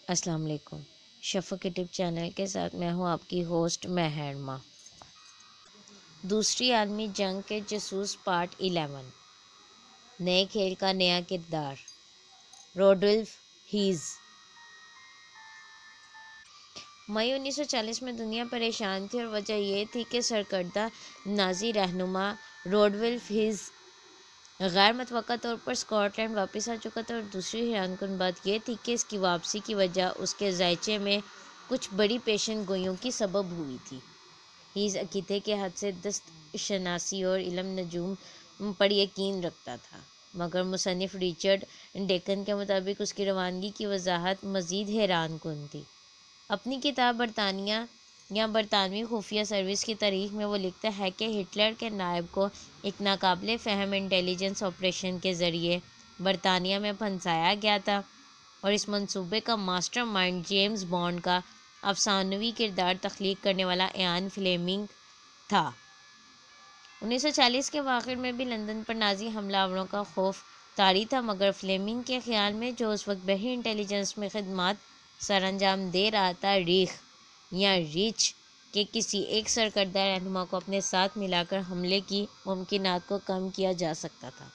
السلام علیکم۔ شفق YouTube channel کے ساتھ میں ہوں آپ کی ہوسٹ مہرما۔ دوسری عالمی جنگ کے جاسوس پارٹ 11، نئے کھیل کا نیا کردار، روڈولف ہیز۔ مئی 1940 میں دنیا پریشان تھی اور وجہ یہ تھی کہ سرکردہ نازی رہنما روڈولف ہیز غیر متوقع طور پر اسکاٹ لینڈ واپس آ چکا تھا، اور دوسری حیران کن بات یہ تھی کہ اس کی واپسی کی وجہ اس کے ذائچے میں کچھ بڑی پیشن گوئیوں کی سبب ہوئی تھی۔ ہیز عقیدے کے حد سے دست شناسی اور علم نجوم پر یقین رکھتا تھا، مگر مصنف ریچرڈ ڈیکن کے مطابق اس کی روانگی کی وضاحت مزید حیران کن تھی۔ اپنی کتاب برطانیہ یا برطانوی خفیہ سروس کی تاریخ میں وہ لکھتا ہے کہ ہٹلر کے نائب کو ایک ناقابل فہم انٹیلیجنس آپریشن کے ذریعے برطانیہ میں پھنسایا گیا تھا، اور اس منصوبے کا ماسٹر مائنڈ جیمز بانڈ کا افسانوی کردار تخلیق کرنے والا ایان فلیمنگ تھا۔ 1940 کے واخر میں بھی لندن پر نازی حملہ آوروں کا خوف طاری تھا، مگر فلیمنگ کے خیال میں جو اس وقت بحری انٹیلیجنس میں خدمات سر انجام دے رہا تھا، ریخ یا ریچ کے کسی ایک سرکردہ رہنما کو اپنے ساتھ ملا کر حملے کی ممکنات کو کم کیا جا سکتا تھا۔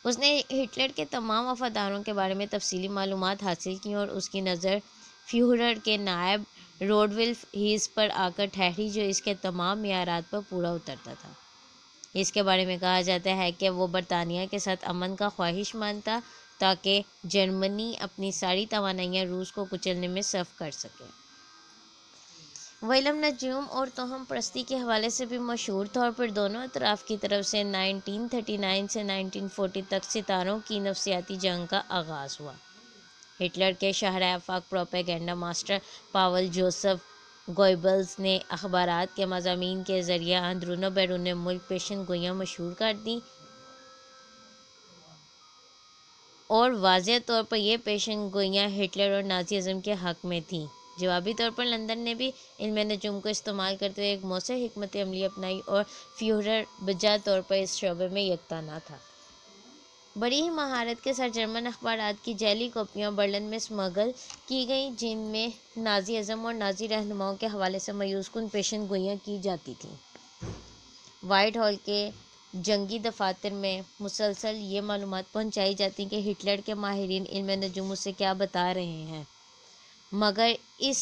اس نے ہٹلر کے تمام وفاداروں کے بارے میں تفصیلی معلومات حاصل کیں اور اس کی نظر فیورر کے نائب روڈولف ہیز پر آ کر ٹھہری، جو اس کے تمام معیارات پر پورا اترتا تھا۔ اس کے بارے میں کہا جاتا ہے کہ وہ برطانیہ کے ساتھ امن کا خواہش مند تھا تاکہ جرمنی اپنی ساری توانائیاں روس کو کچلنے میں صرف کر سکے۔ وہ علم نجوم اور توہم پرستی کے حوالے سے بھی مشہور تھا، اور پھر دونوں اطراف کی طرف سے 1939 سے 1940 تک ستاروں کی نفسیاتی جنگ کا آغاز ہوا۔ ہٹلر کے شاہراہ آفاق پروپیگنڈا ماسٹر پاول جوزف گوئبلز نے اخبارات کے مضامین کے ذریعے اندرون و بیرون ملک پیشن گوئیاں مشہور کر دیں، اور واضح طور پر یہ پیشن گوئیاں ہٹلر اور نازی ازم کے حق میں تھیں۔ جوابی طور پر لندن نے بھی علم نجوم کو استعمال کرتے ہوئے ایک مؤثر حکمت عملی اپنائی، اور فیورر بجا طور پر اس شعبے میں یکتا نہ تھا۔ بڑی ہی مہارت کے ساتھ جرمن اخبارات کی جعلی کاپیاں برلن میں اسمگل کی گئیں، جن میں نازی ازم اور نازی رہنماؤں کے حوالے سے مایوس کن پیشن گوئیاں کی جاتی تھیں۔ وائٹ ہال کے جنگی دفاتر میں مسلسل یہ معلومات پہنچائی جاتی کہ ہٹلر کے ماہرین علم نجوم اسے کیا بتا رہے ہیں، مگر اس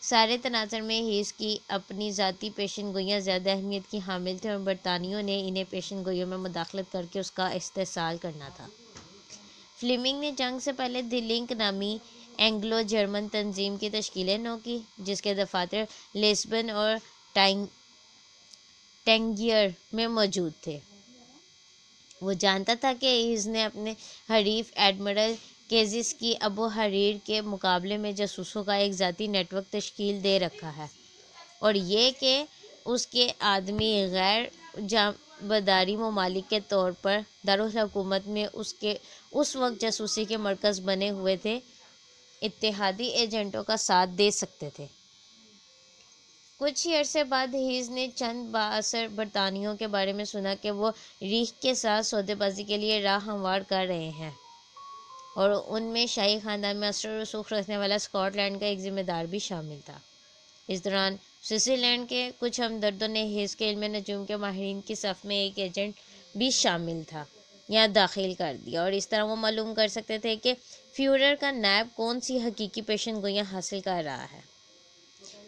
سارے تناظر میں ہیز کی اپنی ذاتی پیشن گوئیاں زیادہ اہمیت کی حامل تھیں، اور برطانویوں نے انہیں پیشن گوئیوں میں مداخلت کر کے اس کا استحصال کرنا تھا۔ فلیمنگ نے جنگ سے پہلے دی لنک نامی اینگلو جرمن تنظیم کی تشکیل نو کی، جس کے دفاتر لیسبن اور ٹینگیئر میں موجود تھے۔ وہ جانتا تھا کہ ہیز نے اپنے حریف ایڈمرل کیزس کی ابو حریر کے مقابلے میں جاسوسوں کا ایک ذاتی نیٹ ورک تشکیل دے رکھا ہے، اور یہ کہ اس کے آدمی غیر جانبداری ممالک کے طور پر دارالحکومت میں اس وقت جاسوسی کے مرکز بنے ہوئے تھے، اتحادی ایجنٹوں کا ساتھ دے سکتے تھے۔ کچھ ہی عرصے بعد ہیز نے چند بااثر برطانویوں کے بارے میں سنا کہ وہ ریخ کے ساتھ سودے بازی کے لیے راہ ہموار کر رہے ہیں، اور ان میں شاہی خاندان میں اثر و رسوخ رکھنے والا اسکاٹ لینڈ کا ایک ذمہ دار بھی شامل تھا۔ اس دوران سوئٹزرلینڈ کے کچھ ہمدردوں نے ہیز کے علم نجوم کے ماہرین کی صف میں ایک ایجنٹ بھی شامل تھا یا داخل کر دیا، اور اس طرح وہ معلوم کر سکتے تھے کہ فیورر کا نائب کون سی حقیقی پیشن گوئیاں حاصل کر رہا ہے۔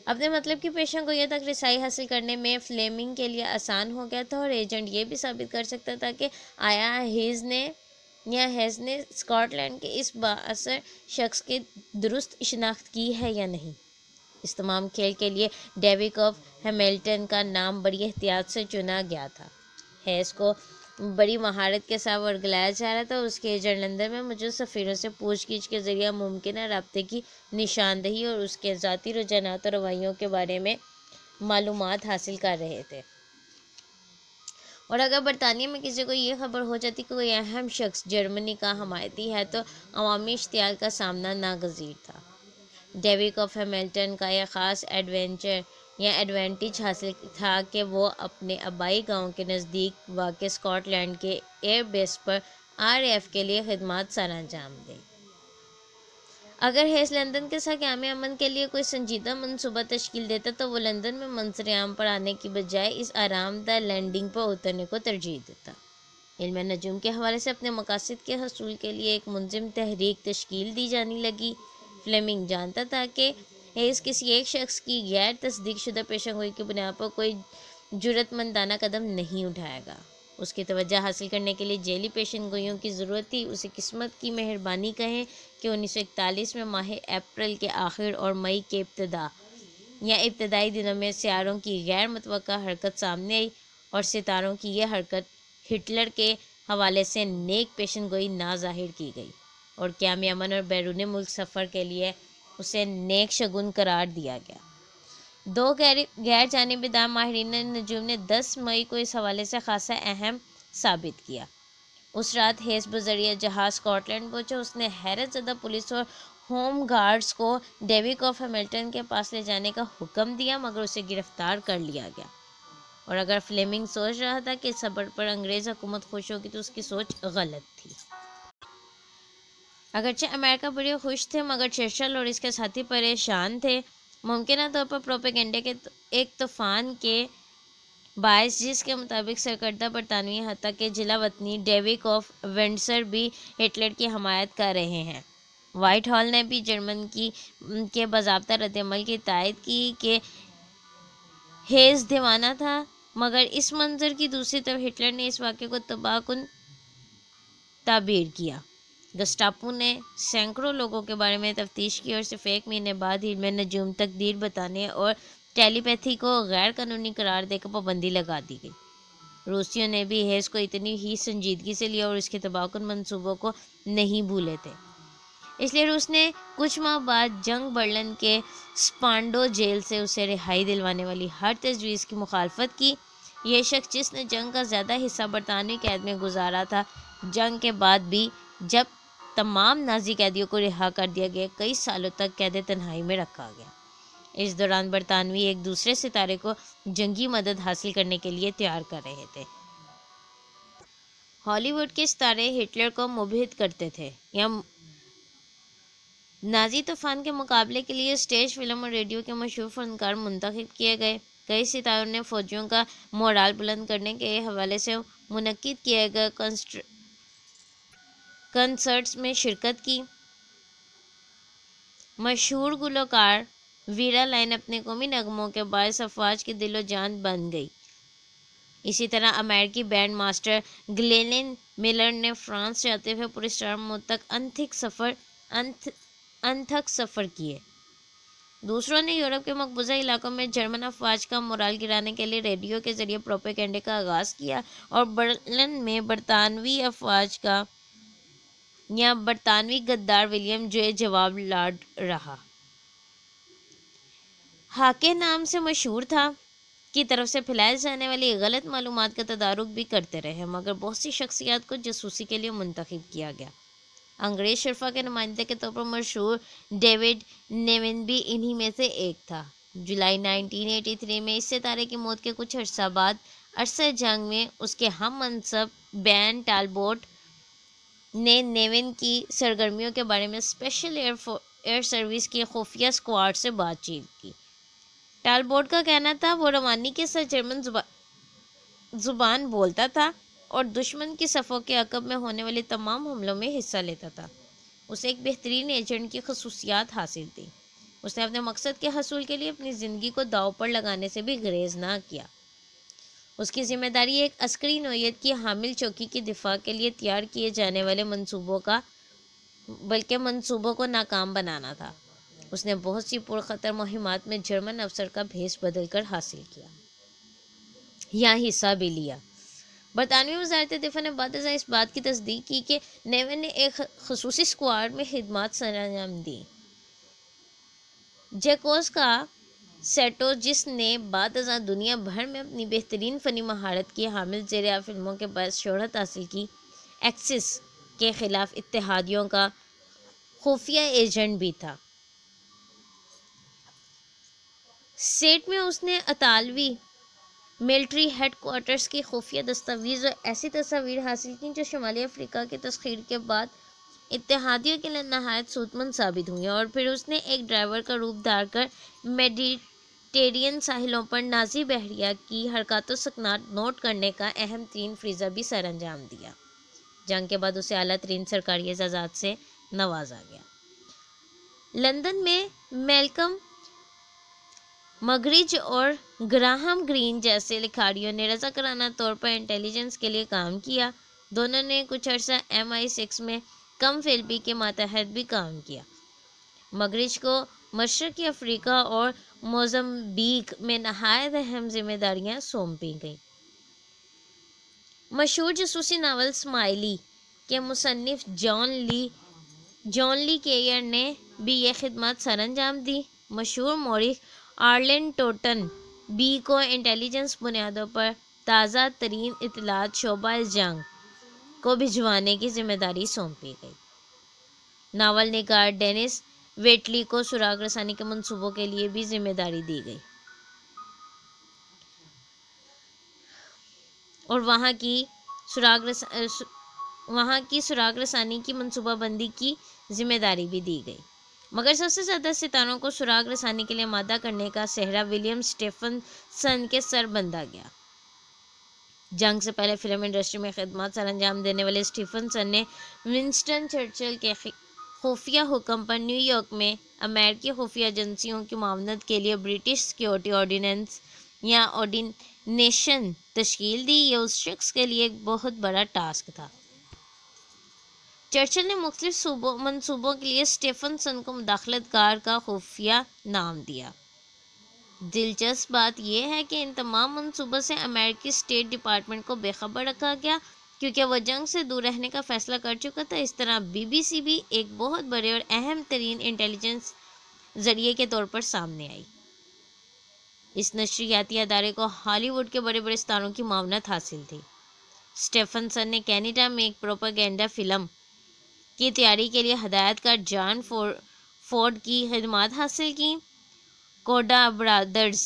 اپنے مطلب کی پیشن گوئیوں تک رسائی حاصل کرنے میں فلیمنگ کے لیے آسان ہو گیا تھا، اور ایجنٹ یہ بھی ثابت کر سکتا تھا کہ آیا ہیز نے اسکاٹ لینڈ کے اس بااثر شخص کی درست شناخت کی ہے یا نہیں۔ اس تمام کھیل کے لیے ڈیوک آف ہیملٹن کا نام بڑی احتیاط سے چنا گیا تھا۔ ہیز کو بڑی مہارت کے ساتھ ورگلایا جا رہا تھا، اور اس کے ایجنٹ لندن میں موجود سفیروں سے پوچھ گچھ کے ذریعہ ممکنہ رابطے کی نشاندہی اور اس کے ذاتی رجحانات اور رویوں کے بارے میں معلومات حاصل کر رہے تھے، اور اگر برطانیہ میں کسی کو یہ خبر ہو جاتی کہ کوئی اہم شخص جرمنی کا حمایتی ہے تو عوامی اشتعال کا سامنا ناگزیر تھا۔ ڈیوک آف ہیملٹن کا یہ خاص ایڈوانٹیج حاصل تھا کہ وہ اپنے آبائی گاؤں کے نزدیک واقع اسکاٹ لینڈ کے ایئر بیس پر RAF کے لیے خدمات سر انجام دے۔ اگر ہیس لندن کے ساتھ قیام امن کے لیے کوئی سنجیدہ منصوبہ تشکیل دیتا تو وہ لندن میں منظر عام پر آنے کی بجائے اس آرام دہ لینڈنگ پر اترنے کو ترجیح دیتا۔ علم نجوم کے حوالے سے اپنے مقاصد کے حصول کے لیے ایک منظم تحریک تشکیل دی جانے لگی۔ فلیمنگ جانتا تھا کہ ہیس کسی ایک شخص کی غیر تصدیق شدہ پیشن گوئی کی بنا پر کوئی جرأت مندانہ قدم نہیں اٹھائے گا۔ اس کی توجہ حاصل کرنے کے لیے ذیلی پیشن گوئیوں کی ضرورت تھی۔ اسے قسمت کی مہربانی کہیں کہ 1941 میں ماہ اپریل کے آخر اور مئی کے ابتدائی دنوں میں سیاروں کی غیر متوقع حرکت سامنے آئی، اور ستاروں کی یہ حرکت ہٹلر کے حوالے سے نیک پیشن گوئی نہ ظاہر کی گئی، اور قیام امن اور بیرون ملک سفر کے لیے اسے نیک شگون قرار دیا گیا۔ دو غیر جانبدار ماہرین نجوم نے 10 مئی کو اس حوالے سے خاصا اہم ثابت کیا۔ اس رات ہیس بذریعہ جہاز اسکاٹ لینڈ پہنچا۔ اس نے حیرت زدہ پولیس اور ہوم گارڈز کو ڈیوک آف ہیملٹن کے پاس لے جانے کا حکم دیا، مگر اسے گرفتار کر لیا گیا۔ اور اگر فلیمنگ سوچ رہا تھا کہ صبر پر انگریز حکومت خوش ہوگی تو اس کی سوچ غلط تھی۔ اگرچہ امریکہ بڑے خوش تھے، مگر چرچل اور اس کے ساتھی پریشان تھے، ممکنہ طور پر پروپیگنڈے کے ایک طوفان کے باعث، جس کے مطابق سرکردہ برطانوی حتیٰ کہ جلا وطنی ڈیوک آف ونڈسر بھی ہٹلر کی حمایت کر رہے ہیں۔ وائٹ ہال نے بھی جرمن کے باضابطہ رد عمل کی تائید کی کہ ہیس دیوانہ تھا، مگر اس منظر کی دوسری طرف ہٹلر نے اس واقعے کو تباہ کن تعبیر کیا۔ گسٹاپو نے سینکڑوں لوگوں کے بارے میں تفتیش کی اور صرف ایک مہینے بعد علم نجوم تقدیر بتانے اور ٹیلی پیتھی کو غیر قانونی قرار دے کر پابندی لگا دی گئی۔ روسیوں نے بھی ہیس کو اتنی ہی سنجیدگی سے لیا اور اس کے تباہ کن منصوبوں کو نہیں بھولے تھے۔ اس لیے روس نے کچھ ماہ بعد جنگ برلن کے سپانڈو جیل سے اسے رہائی دلوانے والی ہر تجویز کی مخالفت کی۔ یہ شخص، جس نے جنگ کا زیادہ حصہ برطانوی قید میں گزارا تھا، جنگ کے بعد بھی جب تمام نازی قیدیوں کو رہا کر دیا گیا، کئی سالوں تک قید تنہائی میں رکھا گیا۔ اس دوران برطانوی ایک دوسرے ستارے کو جنگی مدد حاصل کرنے کے لیے تیار کر رہے تھے۔ ہالی ووڈ کے ستارے ہٹلر کو مبہت کرتے تھے یا نازی طوفان کے مقابلے کے لیے اسٹیج، فلم اور ریڈیو کے مشہور فنکار منتخب کیے گئے۔ کئی ستاروں نے فوجیوں کا مورال بلند کرنے کے حوالے سے منعقد کیے گئے کنسرٹس میں شرکت کی۔ مشہور گلوکار ویرا لائن اپنے قومی نغموں کے باعث افواج کی دل و جان بن گئی۔ اسی طرح امریکی بینڈ ماسٹر گلین ملر نے فرانس جاتے ہوئے پراسرار موت تک انتھک سفر کیے۔ دوسروں نے یورپ کے مقبوضہ علاقوں میں جرمن افواج کا مورال گرانے کے لیے ریڈیو کے ذریعے پروپیگنڈے کا آغاز کیا، اور برلن میں برطانوی افواج کا برطانوی غدار ولیم جے جواب لارڈ رہا، ہاکے نام سے مشہور تھا، کی طرف سے پھیلائی جانے والی غلط معلومات کا تدارک بھی کرتے رہے، مگر بہت سی شخصیات کو جاسوسی کے لیے منتخب کیا گیا۔ انگریز شرفا کے نمائندے کے طور پر مشہور ڈیوڈ نیون بھی انہی میں سے ایک تھا۔ جولائی 1983 میں اس ستارے کی موت کے کچھ عرصہ بعد عرصہ جنگ میں اس کے ہم منصب بین ٹالبوٹ نے نیون کی سرگرمیوں کے بارے میں اسپیشل ایئر سروس کی خفیہ اسکواڈ سے بات چیت کی۔ ٹالبوٹ کا کہنا تھا وہ روانی کے ساتھ جرمن زبان بولتا تھا اور دشمن کی صفوں کے عقب میں ہونے والے تمام حملوں میں حصہ لیتا تھا۔ اسے ایک بہترین ایجنٹ کی خصوصیات حاصل تھی۔ اس نے اپنے مقصد کے حصول کے لیے اپنی زندگی کو داؤ پر لگانے سے بھی گریز نہ کیا۔ اس کی ذمہ داری ایک عسکری نوعیت کی حامل چوکی کی دفاع کے لیے تیار کیے جانے والے منصوبوں کو ناکام بنانا تھا۔ اس نے بہت سی پرخطر مہمات میں جرمن افسر کا بھیس بدل کر حاصل کیا یا حصہ بھی لیا۔ برطانوی وزارت دفاع نے بعد ازاں اس بات کی تصدیق کی کہ نیون نے ایک خصوصی اسکواڈ میں خدمات سر انجام دیں۔ جیکوز کا سیٹو، جس نے بعد ازاں دنیا بھر میں اپنی بہترین فنی مہارت کی حامل زیرِ فلموں کے باعث شہرت حاصل کی، ایکسس کے خلاف اتحادیوں کا خفیہ ایجنٹ بھی تھا۔ سیٹ میں اس نے اطالوی ملٹری ہیڈ کوارٹرز کی خفیہ دستاویز اور ایسی تصاویر حاصل کیں جو شمالی افریقہ کی تسخیر کے بعد اتحادیوں کے لیے نہایت سودمند ثابت ہوئی اور پھر اس نے ایک ڈرائیور کا روپ دھار کر میڈیٹرینین ساحلوں پر نازی بحریہ کی حرکات و سکنات نوٹ کرنے کا اہم ترین فریضہ بھی سر انجام دیا۔ جنگ کے بعد اسے اعلیٰ ترین سرکاری اعزازات سے نوازا گیا۔ لندن میں میلکم مگرچ اور گراہم گرین جیسے لکھاریوں نے رضاکارانہ طور پر انٹیلیجنس کے لیے کام کیا۔ دونوں نے کچھ عرصہ MI6 میں کم فیلپی کے ماتحت بھی کام کیا۔ مگرچ کو مشرقی افریقہ اور موزمبیق میں نہایت اہم ذمہ داریاں سونپی گئیں۔ مشہور جاسوسی ناول اسماعیلی کے مصنف جان لی کیئر نے بھی یہ خدمات سر انجام دی۔ مشہور مورخ آرلین ٹوٹن بی کو انٹیلیجنس بنیادوں پر تازہ ترین اطلاعات شعبہ جنگ کو بھجوانے کی ذمہ داری سونپی گئی۔ ناول نگار ڈینس ویٹلی کو سراغ رسانی کے منصوبوں کے لیے بھی ذمہ داری دی گئی اور وہاں کی سراغ رسانی کی منصوبہ بندی کی ذمہ داری بھی دی گئی، مگر سب سے زیادہ ستاروں کو سراغ رسانی کے لیے آمادہ کرنے کا سہرا ولیم اسٹیفنسن کے سر بندھا گیا۔ جنگ سے پہلے فلم انڈسٹری میں خدمات سر انجام دینے والے اسٹیفنسن نے ونسٹن چرچل کے خفیہ حکم پر نیو یارک میں امریکی خفیہ ایجنسیوں کی معاونت کے لیے برٹش سیکیورٹی آرڈیننس یا آرڈینیشن تشکیل دی۔ یہ اس شخص کے لیے ایک بہت بڑا ٹاسک تھا۔ چرچل نے مختلف منصوبوں کے لیے اسٹیفنسن کو مداخلت کار کا خفیہ نام دیا۔ دلچسپ بات یہ ہے کہ ان تمام منصوبوں سے امریکی اسٹیٹ ڈپارٹمنٹ کو بے خبر رکھا گیا کیونکہ وہ جنگ سے دور رہنے کا فیصلہ کر چکا تھا۔ اس طرح BBC بھی ایک بہت بڑے اور اہم ترین انٹیلیجنس ذریعے کے طور پر سامنے آئی۔ اس نشریاتی ادارے کو ہالی ووڈ کے بڑے بڑے ستاروں کی معاونت حاصل تھی۔ اسٹیفنسن نے کینیڈا میں ایک پروپیگنڈا فلم کی تیاری کے لیے ہدایت کار جان فورڈ کی خدمات حاصل کی۔ کوڈا برادرز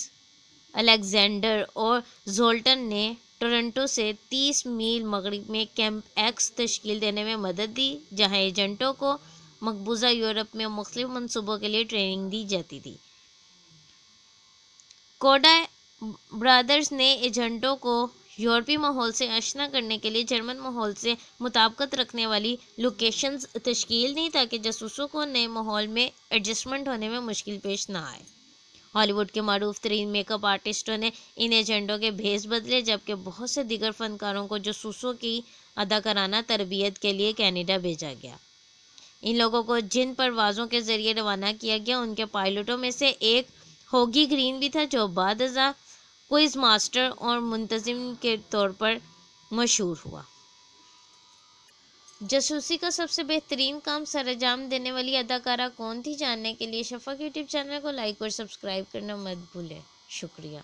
الیگزینڈر اور زولٹن نے ٹورنٹو سے 30 میل مغرب میں کیمپ ایکس تشکیل دینے میں مدد دی، جہاں ایجنٹوں کو مقبوضہ یورپ میں مختلف منصوبوں کے لیے ٹریننگ دی جاتی تھی۔ کوڈا برادرز نے ایجنٹوں کو یورپی ماحول سے آشنا کرنے کے لیے جرمن ماحول سے مطابقت رکھنے والی لوکیشنز تشکیل دیں تاکہ جاسوسوں کو نئے ماحول میں ایڈجسٹمنٹ ہونے میں مشکل پیش نہ آئے۔ ہالی ووڈ کے معروف ترین میک اپ آرٹسٹوں نے ان ایجنٹوں کے بھیس بدلے، جبکہ بہت سے دیگر فنکاروں کو جاسوسوں کی اداکارانہ تربیت کے لیے کینیڈا بھیجا گیا۔ ان لوگوں کو جن پروازوں کے ذریعے روانہ کیا گیا ان کے پائلٹوں میں سے ایک ہوگی گرین بھی تھا، جو بعد ازاں کوئز ماسٹر اور منتظم کے طور پر مشہور ہوا۔ جاسوسی کا سب سے بہترین کام سر انجام دینے والی اداکارہ کون تھی، جاننے کے لیے شفق یوٹیوب چینل کو لائک اور سبسکرائب کرنا مت بھولیں۔ شکریہ۔